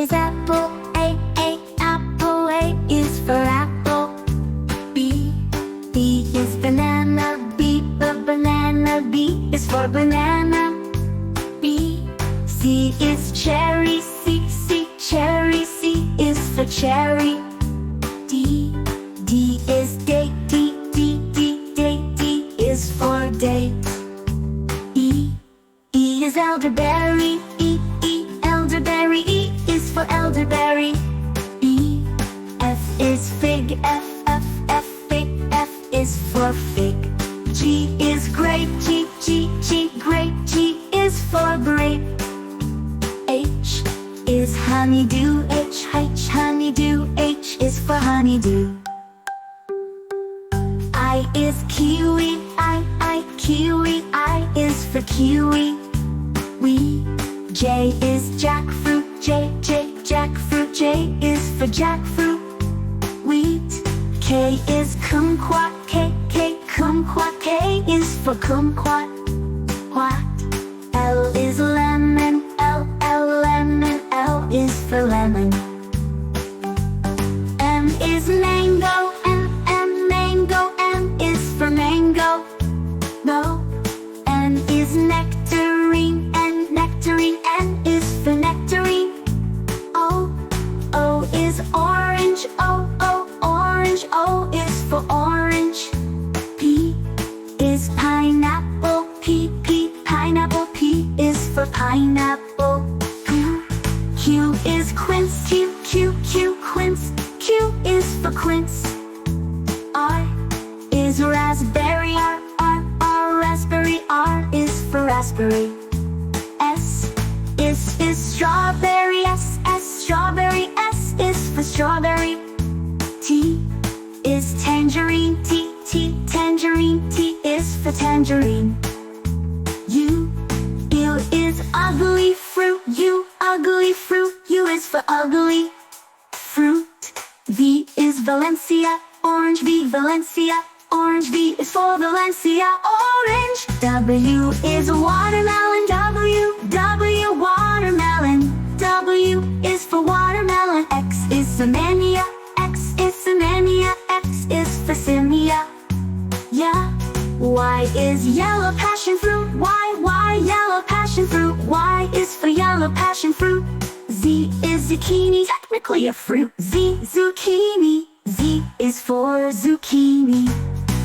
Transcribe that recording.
is apple. A, apple. A is for apple. B is banana. B, banana. B is for banana. B, C is cherry. C, cherry. C is for cherry. D is date. D is for date. E is elderberry. E, elderberry. E is for elderberry. F is fig. F, fig. F is for fig. G is grape. G, grape. G is for grape. H is honeydew. H, honeydew. H is for honeydew. I is kiwi. I, kiwi. I is for kiwi. J is jackfruit. J, jackfruit. J is for jackfruit. Wheat. K is kumquat. K, kumquat. K is for kumquat. What? L is lemon. L, lemon. L is for lemon. M is mango. M, mango. M is for mango. No. N is nectarine. N, nectarine. N is for nectarine. O is orange. O, orange. O is for orange. P is pineapple. P, pineapple. P is for pineapple. Q is quince. Q, quince. Q is for quince. R is raspberry. R, raspberry. R is for raspberry. S is strawberry. S, strawberry. S is for strawberry. T is tangerine. T, tangerine. T is for tangerine. U is ugly fruit. U, ugly fruit. U is for ugly fruit. V is Valencia. Orange. V, Valencia. Orange. V is for Valencia. Orange. W is watermelon. W, watermelon. W is for watermelon. X is Samania. X is Samania. X is for Simia. Yeah. Y is yellow passion fruit. Y, yellow passion fruit. Y is for yellow passion fruit. Z is zucchini, technically a fruit. Z, zucchini. Z is for zucchini.